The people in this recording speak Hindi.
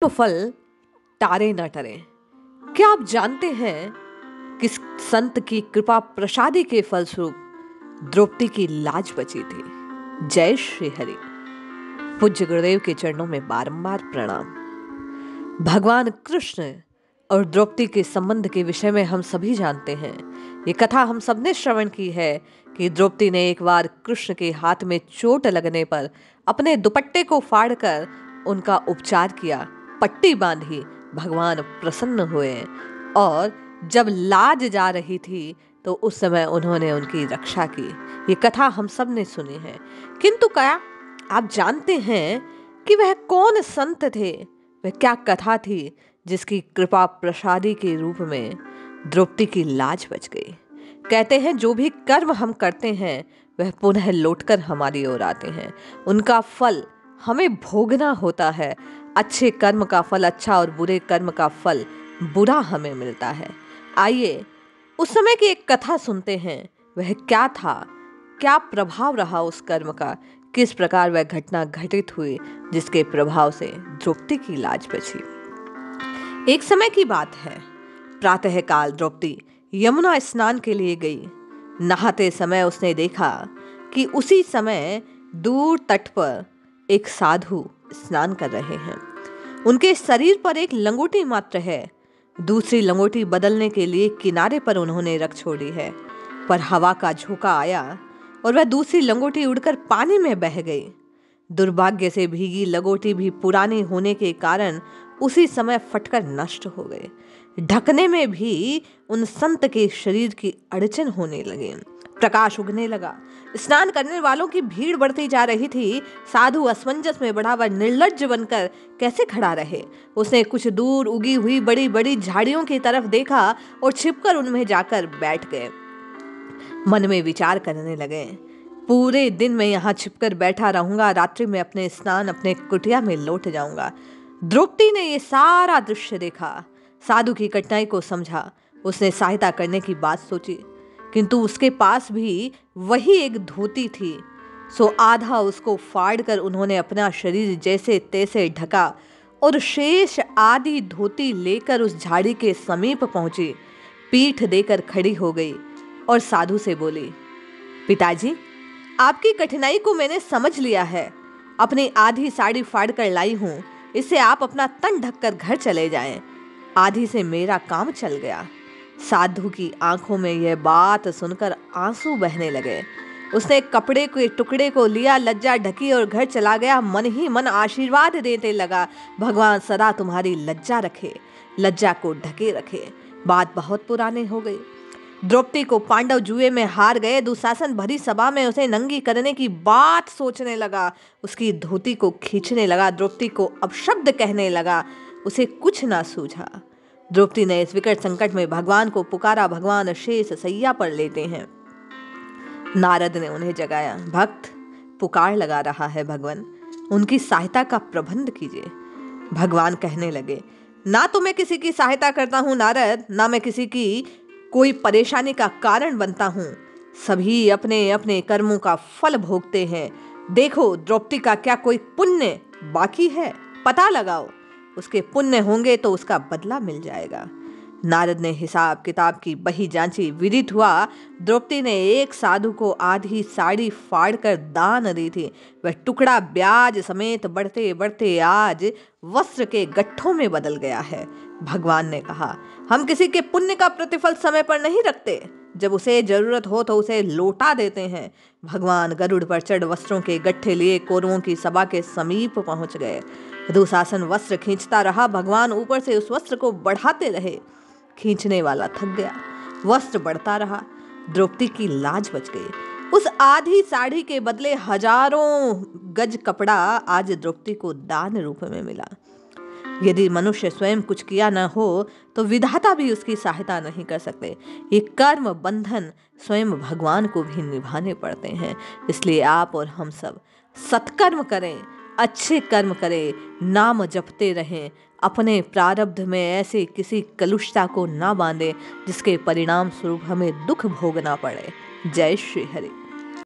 तो फल टारे न टरे। क्या आप जानते हैं किस संत की कृपा प्रसादी के फलस्वरूप द्रौपदी की लाज बची थी? जय श्री हरि। पूज्य गुरुदेव के चरणों में बारंबार प्रणाम। भगवान कृष्ण और द्रौपदी के संबंध के विषय में हम सभी जानते हैं। ये कथा हम सबने श्रवण की है कि द्रौपदी ने एक बार कृष्ण के हाथ में चोट लगने पर अपने दुपट्टे को फाड़कर उनका उपचार किया, पट्टी बांधी। भगवान प्रसन्न हुए और जब लाज जा रही थी तो उस समय उन्होंने उनकी रक्षा की। ये कथा हम सब ने सुनी है, किंतु क्या आप जानते हैं कि वह कौन संत थे? वह क्या कथा थी जिसकी कृपा प्रसादी के रूप में द्रौपदी की लाज बच गई? कहते हैं जो भी कर्म हम करते हैं वह पुनः लौटकर हमारी ओर आते हैं। उनका फल हमें भोगना होता है। अच्छे कर्म का फल अच्छा और बुरे कर्म का फल बुरा हमें मिलता है। आइए उस समय की एक कथा सुनते हैं। वह क्या था, क्या प्रभाव रहा उस कर्म का, किस प्रकार वह घटना घटित हुई जिसके प्रभाव से द्रौपदी की लाज बची। एक समय की बात है, प्रातःकाल द्रौपदी यमुना स्नान के लिए गई। नहाते समय उसने देखा कि उसी समय दूर तट पर एक साधु स्नान कर रहे हैं। उनके शरीर पर एक लंगोटी मात्र है। दूसरी लंगोटी बदलने के लिए किनारे पर उन्होंने रख छोड़ी है, पर हवा का झोंका आया और वह दूसरी लंगोटी उड़कर पानी में बह गई। दुर्भाग्य से भीगी लंगोटी भी पुरानी होने के कारण उसी समय फटकर नष्ट हो गए। ढकने में भी उन संत के शरीर की अड़चन होने लगे। प्रकाश उगने लगा। स्नान करने वालों की भीड़ बढ़ती जा रही थी। साधु असमंजस में बढ़ा वह निर्लज्ज बनकर कैसे खड़ा रहे। उसने कुछ दूर उगी हुई बड़ी बड़ी झाड़ियों की तरफ देखा और छिपकर उनमें जाकर बैठ गए। मन में विचार करने लगे, पूरे दिन मैं यहाँ छिपकर बैठा रहूंगा, रात्रि में अपने स्नान अपने कुटिया में लौट जाऊंगा। द्रौपदी ने ये सारा दृश्य देखा, साधु की कठिनाई को समझा। उसने सहायता करने की बात सोची, किंतु उसके पास भी वही एक धोती थी। सो आधा उसको फाड़कर उन्होंने अपना शरीर जैसे तैसे ढका और शेष आधी धोती लेकर उस झाड़ी के समीप पहुंची, पीठ देकर खड़ी हो गई और साधु से बोली, पिताजी, आपकी कठिनाई को मैंने समझ लिया है। अपनी आधी साड़ी फाड़कर लाई हूं, इससे आप अपना तन ढककर घर चले जाएं। आधी से मेरा काम चल गया। साधु की आंखों में यह बात सुनकर आंसू बहने लगे। उसने कपड़े के टुकड़े को लिया, लज्जा ढकी और घर चला गया। मन ही मन आशीर्वाद देते लगा, भगवान सदा तुम्हारी लज्जा रखे, लज्जा को ढके रखे। बात बहुत पुरानी हो गई। द्रौपदी को पांडव जुए में हार गए। दुशासन भरी सभा में उसे नंगी करने की बात सोचने लगा। उसकी धोती को खींचने लगा, द्रौपदी को अपशब्द कहने लगा। उसे कुछ ना सूझा। द्रौपदी ने इस विकट संकट में भगवान को पुकारा। भगवान शेष सैया पर लेटे हैं। नारद ने उन्हें जगाया। भक्त पुकार लगा रहा है, भगवान उनकी सहायता का प्रबंध कीजिए। भगवान कहने लगे, ना तो मैं किसी की सहायता करता हूं नारद, ना मैं किसी की कोई परेशानी का कारण बनता हूं। सभी अपने अपने कर्मों का फल भोगते हैं। देखो द्रौपदी का क्या कोई पुण्य बाकी है? पता लगाओ, उसके पुण्य होंगे तो उसका बदला मिल जाएगा। नारद ने हिसाब किताब की बही जांची। विदित हुआ द्रौपदी ने एक साधु को आधी साड़ी फाड़कर दान दी थी। वह टुकड़ा ब्याज समेत बढ़ते बढ़ते आज वस्त्र के गट्ठों में बदल गया है। भगवान ने कहा, हम किसी के पुण्य का प्रतिफल समय पर नहीं रखते, जब उसे जरूरत हो तो उसे लौटा देते हैं। भगवान गरुड़ पर चढ़ वस्त्रों के गट्ठे लिए कौरवों की सभा के समीप पहुंच गए। दुशासन वस्त्र खींचता रहा। भगवान ऊपर से उस वस्त्र को बढ़ाते रहे। खींचने वाला थक गया, वस्त्र बढ़ता रहा। द्रौपदी की लाज बच गई। उस आधी साड़ी के बदले हजारों गज कपड़ा आज द्रौपदी को दान रूप में मिला। यदि मनुष्य स्वयं कुछ किया न हो तो विधाता भी उसकी सहायता नहीं कर सकते। ये कर्म बंधन स्वयं भगवान को भी निभाने पड़ते हैं। इसलिए आप और हम सब सत्कर्म करें, अच्छे कर्म करें, नाम जपते रहें। अपने प्रारब्ध में ऐसे किसी कलुषता को ना बांधे जिसके परिणाम स्वरूप हमें दुख भोगना पड़े। जय श्री हरि।